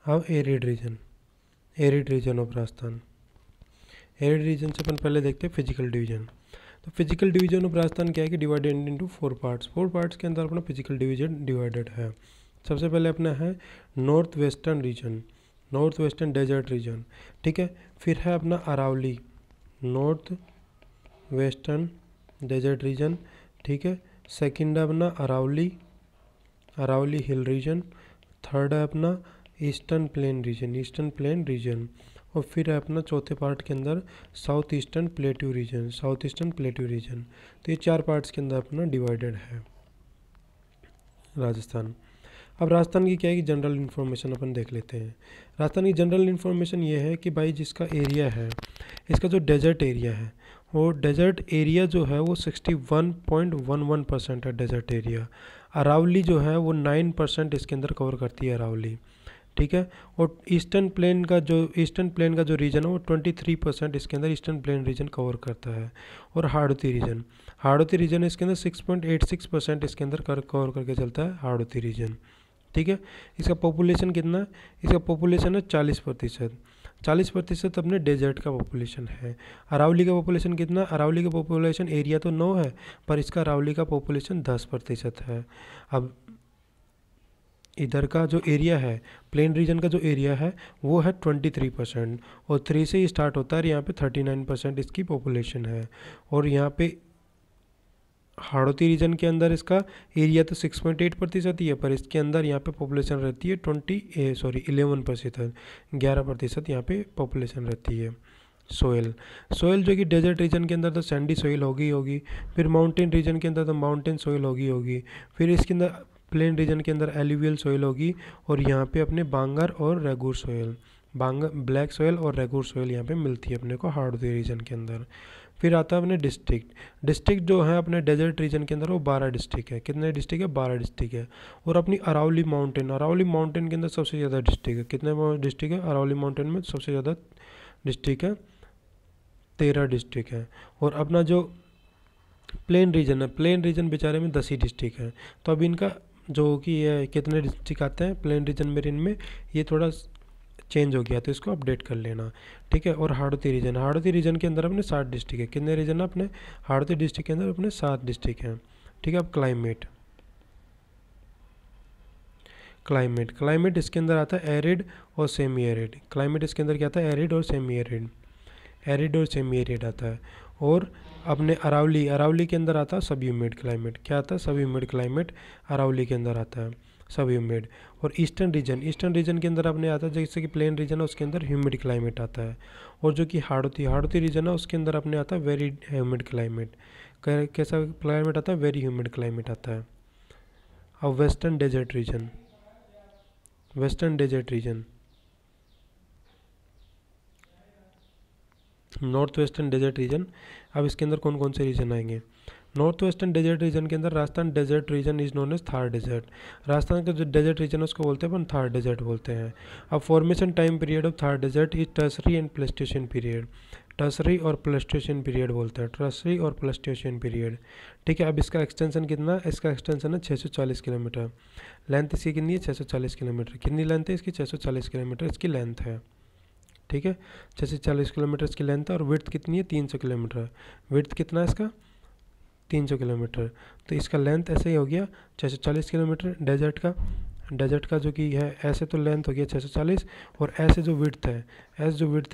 अब arid region of Rajasthan. Arid region से अपन पहले देखते हैं फिजिकल डिवीजन। तो फिजिकल डिवीजन ऑफ राजस्थान क्या है कि डिवाइडेड इनटू 4 पार्ट्स। 4 पार्ट्स के अंदर अपना फिजिकल डिवीजन डिवाइडेड है। सबसे पहले अपना है north western region, north western desert region, ठीक है। फिर है अपना Aravalli, north western desert region, ठीक है। सेकंड है अपना Aravalli, Aravalli hill region. Third है अपना eastern plain region, eastern plain region. और फिर है अपना चौथे पार्ट के अंदर south eastern plateau region, south eastern plateau region. तो ये 4 पार्ट्स के अंदर अपना डिवाइडेड है राजस्थान। अब राजस्थान की क्या है कि जनरल इन्फॉर्मेशन अपन देख लेते हैं। राजस्थान की जनरल इन्फॉर्मेशन ये है कि भाई जिसका एरिया है, इसका जो डेजर्ट एरिया है, वो डेजर्ट एरिया जो है वो 61.11% है डेजर्ट एरिया। अरावली जो है वो 9% इसके अंदर कवर करती है अरावली, ठीक है। और ईस्टर्न प्लेन का जो रीजन है वो 23% इसके अंदर ईस्टर्न प्लेन रीजन कवर करता है। और हाड़ौती रीजन इसके अंदर 6.86% इसके अंदर कवर करके चलता है हाड़ौती रीजन, ठीक है। इसका पॉपुलेशन कितना है? इसका पॉपुलेशन है 40%। 40% अपने डेजर्ट का पॉपुलेशन है। अरावली का पॉपुलेशन कितना? अरावली का पॉपुलेशन एरिया तो 9 है, पर इसका अरावली का पॉपुलेशन 10% है। अब इधर का जो एरिया है, प्लेन रीजन का जो एरिया है वो है 23%, और 3 से ही स्टार्ट होता है। यहाँ पे 39% इसकी पॉपुलेशन है। और यहाँ पे हाड़ौती रीजन के अंदर इसका एरिया तो 6.8% ही है, पर इसके अंदर यहाँ पे पॉपुलेशन रहती है 11%, 11% यहाँ पे पॉपुलेशन रहती है। सोयल जो कि डेजर्ट रीजन के अंदर तो सैंडी सोइल होगी, फिर माउंटेन रीजन के अंदर तो माउंटेन सोइल होगी, फिर इसके अंदर प्लेन रीजन के अंदर एलुवियल सोइल होगी, और यहाँ पे अपने बांगर और रेगुर सोइल, ब्लैक सोइल और रेगुर सोइल यहाँ पे मिलती है अपने को हाड़ौती रीजन के अंदर। फिर आता है अपने डिस्ट्रिक्ट जो है अपने डेजर्ट रीजन के अंदर वो 12 डिस्ट्रिक्ट है। कितने डिस्ट्रिक्ट है? 12 डिस्ट्रिक्ट है। और अपनी अरावली माउंटेन के अंदर सबसे ज़्यादा डिस्ट्रिक्ट है। कितने डिस्ट्रिक्ट है अरावली माउंटेन में? सबसे ज़्यादा डिस्ट्रिक्ट है, 13 डिस्ट्रिक्ट है। और अपना जो प्लेन रीजन बेचारे में 10 ही डिस्ट्रिक्ट है। तो अब इनका जो कि ये कितने डिस्ट्रिक्ट आते हैं प्लेन रीजन में, इनमें ये थोड़ा चेंज हो गया, तो इसको अपडेट कर लेना, ठीक है। और हाड़ौती रीजन के अंदर अपने 7 डिस्ट्रिक्ट है। कितने रीजन है अपने हाड़ौती डिस्ट्रिक्ट के अंदर? अपने 7 डिस्ट्रिक्ट हैं, ठीक है। अब क्लाइमेट इसके अंदर आता है एरिड और सेमी एरिड। क्लाइमेट इसके अंदर क्या आता है? एरिड और सेमी एरिड आता है। और अपने अरावली के अंदर आता है सब ह्यूमिड क्लाइमेट। क्या आता है? सब ह्यूमिड क्लाइमेट अरावली के अंदर आता है, सब ह्यूमिड। और ईस्टर्न रीजन के अंदर अपने आता है, जैसे कि प्लेन रीजन है उसके अंदर ह्यूमिड क्लाइमेट आता है। और जो कि हाड़ौती रीजन है उसके अंदर अपने आता है वेरी ह्यूमिड क्लाइमेट। कैसा क्लाइमेट आता है? वेरी ह्यूमिड क्लाइमेट आता है। अब western desert region, north western desert region. अब इसके अंदर कौन कौन से रीजन आएंगे? नॉर्थ वेस्टर्न डेजर्ट रीजन के अंदर Rajasthan desert region is known as Thar desert. Rajasthan का जो डेजर्ट रीजन है उसको बोलते हैं अपन थार डेजर्ट बोलते हैं। अब formation time period of Thar desert is tertiary and Pleistocene period. Tertiary और प्लेस्टोशियन पीरियड बोलते हैं, टर्सरी और प्लेस्टोशियन पीरियड, ठीक है। अब इसका एक्सटेंशन कितना है? इसका एक्सटेंशन है 640 किलोमीटर। लेंथ इसकी कितनी है? 640 किलोमीटर। कितनी लेंथ है इसकी? 640 किलोमीटर इसकी लेंथ है, ठीक है। 640 किलोमीटर इसकी लेंथ है। और विड्थ कितनी है? 300 किलोमीटर। विड्थ कितना है इसका? 300 किलोमीटर। तो इसका लेंथ ऐसे ही हो गया 640 किलोमीटर डेजर्ट का जो कि है, ऐसे तो लेंथ हो गया 640, और ऐसे जो विड्थ है,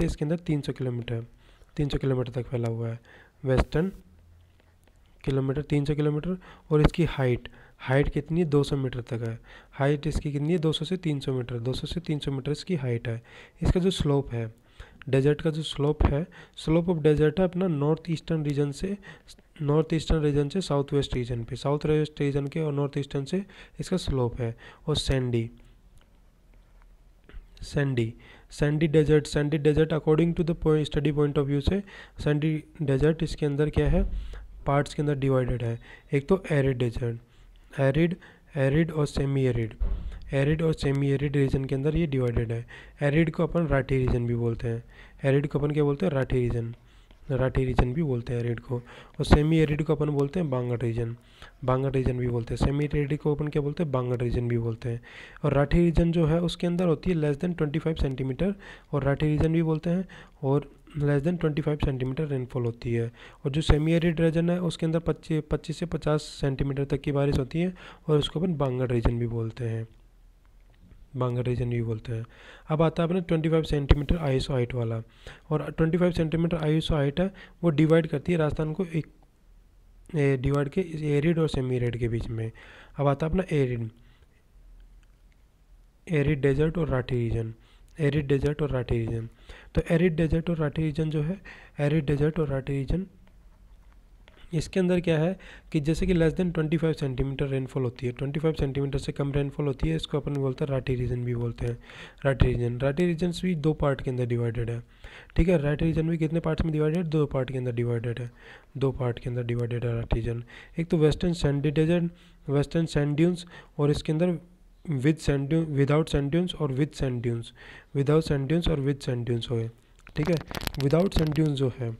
इसके अंदर 300 किलोमीटर, 300 किलोमीटर तक फैला हुआ है वेस्टर्न किलोमीटर, 300 किलोमीटर। और इसकी हाइट कितनी है? 200 मीटर तक है। हाइट इसकी कितनी है? 200 से 300 मीटर, 200 से 300 मीटर इसकी हाइट है। इसका जो स्लोप है डेजर्ट का, जो स्लोप ऑफ डेजर्ट है अपना नॉर्थ ईस्टर्न रीजन से साउथ वेस्ट रीजन पे, साउथ वेस्ट रीजन के और नॉर्थ ईस्टर्न से इसका स्लोप है। और sandy desert according to the study point of view से सैंडी डेजर्ट इसके अंदर क्या है? पार्ट्स के अंदर डिवाइडेड है। एक तो एरिड डेजर्ट, एरिड और सेमी एरिड रीजन के अंदर ये डिवाइडेड है। एरिड को अपन राठी रीजन भी बोलते हैं। एरिड को अपन क्या बोलते हैं? राठी रीजन। राठी रीजन भी बोलते हैं एरिड को। और सेमी एरिड को अपन बोलते हैं बांगड़ रीजन, बांगड़ रीजन भी बोलते हैं। सेमी एरिड को अपन क्या बोलते हैं, बांगड़ रीजन भी बोलते हैं। और राठी रीजन जो है उसके अंदर होती है लेस देन 25 सेंटीमीटर, और राठी रीजन भी बोलते हैं, और लेस देन 25 सेंटीमीटर रेनफॉल होती है। और जो सेमी एरिड रीजन है उसके अंदर 25 से 50 सेंटीमीटर तक की बारिश होती है, और उसको अपन बांगड़ रीजन भी बोलते हैं, बांगड़ रीजन भी बोलते हैं। अब आता है अपने 25 सेंटीमीटर आईएसओ हाइट वाला। और 25 सेंटीमीटर आईएसओ हाइट है वो डिवाइड करती है राजस्थान को एक डिवाइड के एरिड और सेमी एरिड के बीच में। अब आता है अपना एरिड, एरिड डेजर्ट और राठी रीजन, एरिड डेजर्ट और राठी रीजन। तो एरिड डेजर्ट और राठी रीजन जो है, एरिड डेजर्ट और राठी रीजन, इसके अंदर क्या है कि जैसे कि लेस देन 25 सेंटीमीटर रेनफॉल होती है, 25 सेंटीमीटर से कम रेनफॉल होती है, इसको अपन बोलते हैं राठी रीजन भी बोलते हैं। राठी रीजन, राठी रीजन्स भी दो पार्ट के अंदर डिवाइडेड है, ठीक है। राठी रीजन भी कितने पार्ट्स में डिवाइडेड है, दो पार्ट के अंदर डिवाइडेड है, दो पार्ट के अंदर डिवाइडेड है राठी रीजन। एक तो western sandy desert, western sand dunes, और इसके अंदर with sand dune, without sand dunes और with sand dunes, without sand dunes और विद सैंड ड्यून्स हो गए, ठीक है। विदाउट सैंड ड्यून्स जो है,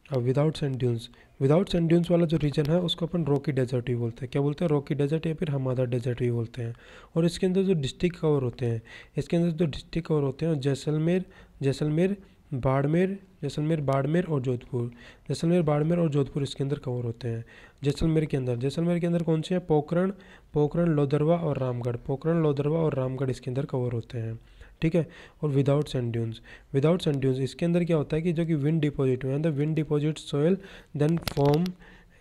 अब without sand dunes, without sand dunes वाला जो रीजन है उसको अपन रॉकी डेजर्ट भी बोलते हैं। क्या बोलते हैं, रॉकी डेजर्ट या फिर हमादा डेजर्ट भी बोलते हैं। और इसके अंदर जो डिस्ट्रिक्ट कवर होते हैं, इसके अंदर जो डिस्ट्रिक्ट कवर होते हैं, जैसलमेर, जैसलमेर, बाड़मेर, जैसलमेर, बाड़मेर और जोधपुर, जैसलमेर, बाड़मेर और जोधपुर इसके अंदर कवर होते हैं। जैसलमेर के अंदर, जैसलमेर के अंदर कौन से हैं, पोखरण, पोखरण, लोदरवा और रामगढ़, पोखरण, लोदरवा और रामगढ़ इसके अंदर कवर होते हैं, ठीक है। और without sand dunes, without sand dunes इसके अंदर क्या होता है कि जो कि विंड डिपॉजिट में, the wind deposit soil then form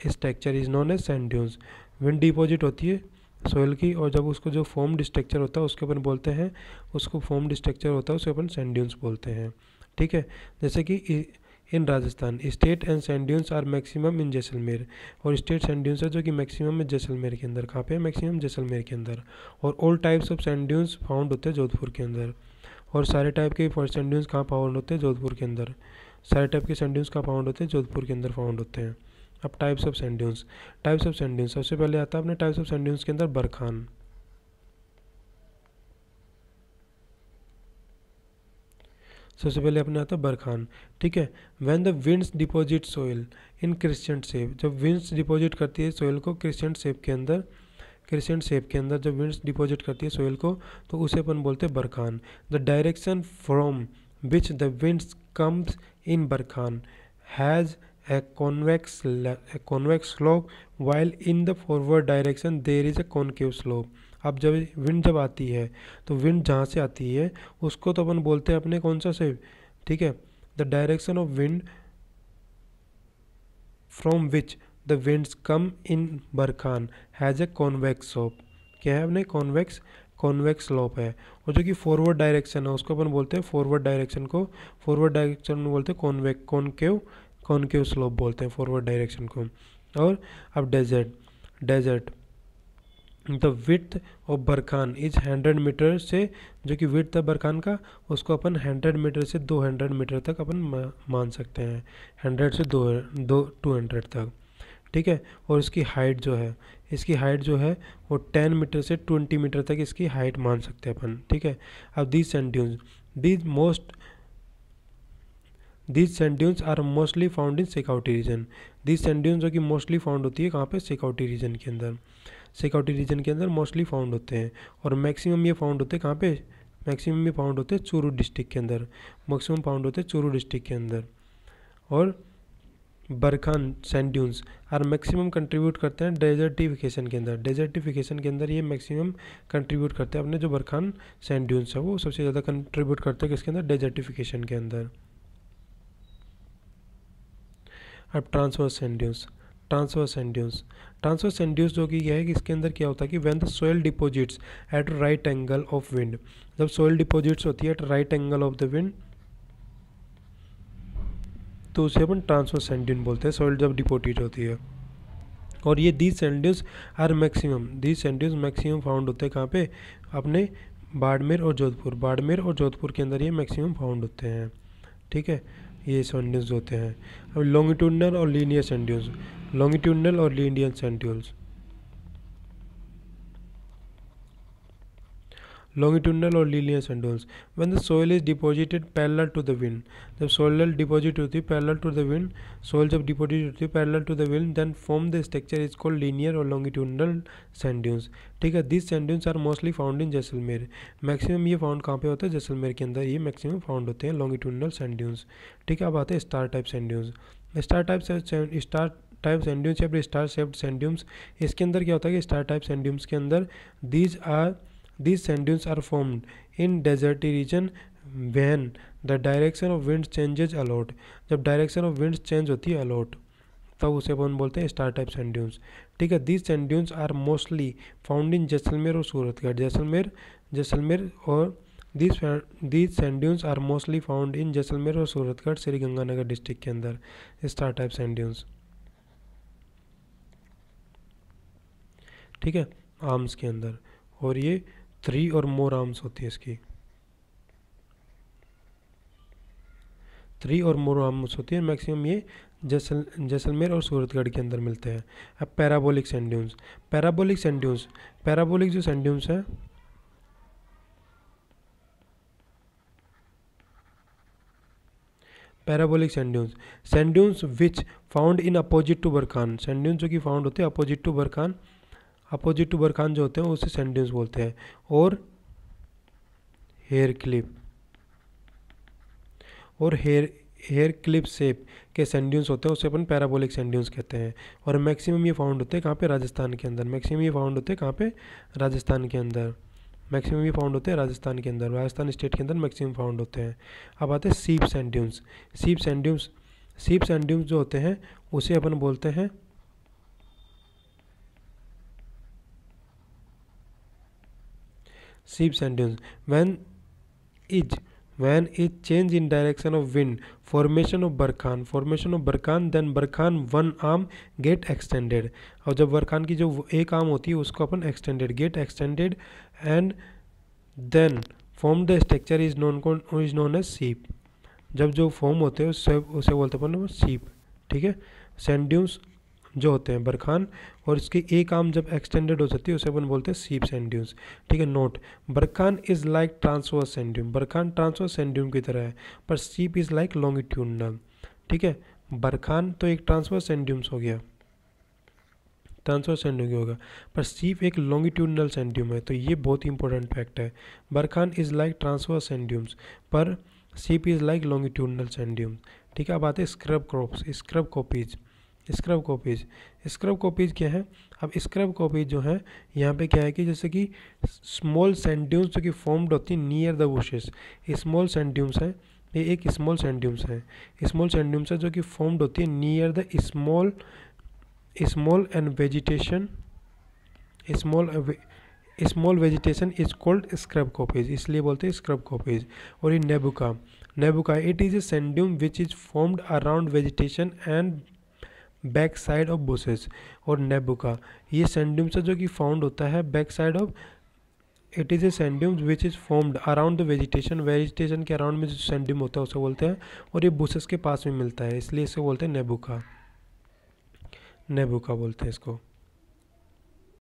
structure is known as sand dunes. Wind deposit होती है सोयल की, और जब उसको जो फॉर्म्ड स्ट्रक्चर होता है उसके अपन बोलते हैं, उसको फॉर्म्ड स्ट्रक्चर होता है उसको अपन सैंड ड्यून्स बोलते हैं, ठीक है। जैसे कि in Rajasthan state and sand dunes are maximum in Jaisalmer, और स्टेट सैंड ड्यून्स है जो कि मैक्सिमम है जैसलमेर के अंदर। कहाँ पे है, मैक्सिमम जैसलमेर के अंदर। और all types of sand dunes found होते हैं जोधपुर के अंदर। और सारे टाइप के सैंड ड्यून्स कहाँ फाउंड होते हैं, जोधपुर के अंदर। सारे टाइप के सैंड ड्यून्स कहाँ फाउंड होते हैं, जोधपुर के अंदर फाउंड होते हैं। अब types of sand dunes, types of sand dunes सबसे पहले आता है अपने टाइप्स ऑफ सैंड ड्यून्स के अंदर बरखान। सबसे पहले अपने आता है बरखान, ठीक है। When the winds deposit soil in crescent shape, जब विंड्स डिपॉजिट करती है सोइल को क्रिस्टेंट शेप के अंदर, क्रिस्टेंट शेप के अंदर जब विंड्स डिपॉजिट करती है सोइल को, तो उसे अपन बोलते हैं barchan. The direction from which the winds comes in barchan has a convex slope while in the forward direction there is a concave slope। अब जब विंड जब आती है तो विंड जहाँ से आती है उसको तो अपन बोलते हैं अपने कौन सा से, ठीक है। The direction of wind from which the winds come in barchan has a convex slope. क्या है अपने, कॉन्वेक्स, कॉन्वेक्स स्लोप है। और जो कि फॉरवर्ड डायरेक्शन है उसको अपन बोलते हैं, फॉरवर्ड डायरेक्शन को, फॉरवर्ड डायरेक्शन में बोलते हैं कॉन्वेक्स, कॉनकेव, कॉनकेव स्लोप बोलते हैं फॉरवर्ड डायरेक्शन को। और अब desert, desert the width of barkhan is 100 metre से, जो कि विड्थ है बरखान का उसको अपन 100 मीटर से 200 मीटर तक अपन मान सकते हैं, 100 से 200 तक, ठीक है। और इसकी हाइट जो है, इसकी हाइट जो है वो 10 मीटर से 20 मीटर तक इसकी हाइट मान सकते हैं अपन, ठीक है। अब these sand dunes, these sand dunes are mostly found in Shekhawati region. These sand dunes जो कि मोस्टली फाउंड होती है कहाँ पे, सिकाउटी रीजन के अंदर, सिकाउटी रीजन के अंदर मोस्टली फाउंड होते हैं। और मैक्सिमम ये फाउंड होते हैं कहाँ पे, मैक्सिमम ये फाउंड होते हैं चूरू डिस्ट्रिक्ट के अंदर, मैक्सिमम फाउंड होते हैं चूरू डिस्ट्रिक्ट के अंदर। और barkhan sand dunes are maximum contribute करते हैं डेजर्टिफिकेशन के अंदर, डेजर्टिफिकेशन के अंदर ये मैक्सिमम कंट्रीब्यूट करते हैं। अपने जो बरखान सैंड ड्यून्स है वो सबसे ज़्यादा कंट्रीब्यूट करते हैं किसके अंदर, डेजर्टिफिकेशन के अंदर। अब transverse sand dunes, transverse sand dunes, transverse sand dunes जो कि क्या है कि इसके अंदर क्या होता है कि when the soil deposits at right angle of wind, जब सोइल डिपॉजिट्स होती है at right angle of the wind तो उसे अपन ट्रांसवर्स सैंड ड्यून बोलते हैं, सॉइल जब डिपॉजिट होती है। और ये these sand dunes are maximum, these sand dunes maximum found होते हैं कहाँ पे, अपने बाड़मेर और जोधपुर, बाड़मेर और जोधपुर के अंदर ये मैक्सिमम फाउंड होते हैं, ठीक है। ये सैंड ड्यून्स होते हैं। अब लॉन्गिट्यूडनल और लीनियर सैंड ड्यून्स, लॉन्गिट्यूडनल और लीनियर सैंड ड्यून्स, लॉन्गिट्यूडनल और linear sand dunes. When the soil is deposited parallel to the wind, जब सोइल डिपॉजिट होती है parallel to the wind, soil जब डिपॉजिट होती है parallel to the wind, then form the structure is called linear और longitudinal sand dunes. ठीक है, this sand dunes are mostly found in Jaisalmer. Maximum ये फाउंड कहाँ पे होता है? जैसलमेर के अंदर ये मैक्सिमम फाउंड होते हैं लॉन्गिट्यूडनल सैंड ड्यून्स। ठीक है, अब आते हैं star type sand dunes. Star type sand dunes या फिर स्टार शेप्ड सैंड ड्यून्स, इसके अंदर क्या होता है कि स्टार टाइप सैंड ड्यून्स के अंदर these sand dunes are formed in desert region when the direction of wind changes a lot। जब डायरेक्शन ऑफ विंड चेंज होती है अलॉट, तब उसे अपन बोलते हैं स्टार टाइप सैंड ड्यून्स। ठीक है, these sand dunes are mostly found in Jaisalmer और सूरतगढ़। जैसलमेर और these sand dunes are mostly found in Jaisalmer और सूरतगढ़ श्रीगंगानगर डिस्ट्रिक्ट के अंदर स्टार टाइप सैंड ड्यून्स। ठीक है, आर्म्स के अंदर, और ये 3 और मोर आर्म्स होती है इसकी, 3 और मोर आर्म्स होती है। मैक्सिमम ये जैसलमेर और सूरतगढ़ के अंदर मिलते हैं। अब पैराबोलिक सैंड ड्यून्स। पैराबोलिक जो सैंड ड्यून्स हैं, parabolic sand dunes which found in opposite to barkhan. Sand dunes जो कि फाउंड होते हैं अपोजिट टू बरखान जो होते हैं उसे सैंड ड्यून्स बोलते हैं। और हेयर क्लिप शेप के सैंड ड्यून्स होते हैं उसे अपन पैराबोलिक सैंड ड्यून्स कहते हैं। और मैक्सिमम ये फाउंड होते हैं कहाँ पे? राजस्थान के अंदर। राजस्थान स्टेट के अंदर मैक्सिमम फाउंड होते हैं। अब आते हैं सीप सैंड ड्यून्स। सीप सैंड ड्यून्स जो होते हैं उसे अपन बोलते हैं सीप sand dunes. when it change in direction of wind, formation of barchan, then barchan one arm get extended। और जब बरखान की जो एक आर्म होती है उसको अपन get extended and then form the structure is known as सीप। जब जो फॉर्म होते हैं उसे बोलते हैं अपन सीप। ठीक है, सैंड ड्यून्स जो होते हैं बरखान और इसकी एक आर्म जब एक्सटेंडेड हो जाती है उसे अपन बोलते हैं सीप सैंड ड्यून्स। ठीक है, note, barchan is like transverse sand dune. Barchan transverse sand dune की तरह है, पर सीप इज लाइक लॉन्गिट्यूडनल। ठीक है, बरखान तो एक ट्रांसवर्स सैंड ड्यून्स हो गया, होगा, पर सीप एक लॉन्गिट्यूडनल सैंड ड्यून है। तो ये बहुत ही इंपॉर्टेंट फैक्ट है। Barchan is like transverse sand dunes, पर seif is like longitudinal sand dune. ठीक है, अब आते हैं स्क्रब कॉपीज क्या है? अब स्क्रब कॉपीज जो है यहाँ पे क्या है कि जैसे कि स्मॉल सैंड ड्यून्स जो कि फॉर्म्ड होती है near the bushes. Small sand dunes है, ये एक स्मॉल सैंड ड्यून्स है जो कि फॉर्म्ड होती है near the small and vegetation. Small vegetation is called scrub coppice, इसलिए बोलते हैं स्क्रब कॉपीज। और ये nebkha it is a sand dune which is formed around vegetation and back side of bushes. और नेबुका ये sand dunes है जो कि फाउंड होता है back side of, it is a sand dunes which is formed around the vegetation के around में जो सैंड ड्यून होता है उसे बोलते हैं। और ये बुशेस के पास में मिलता है, इसलिए इसे बोलते हैं नेबुका बोलते हैं इसको।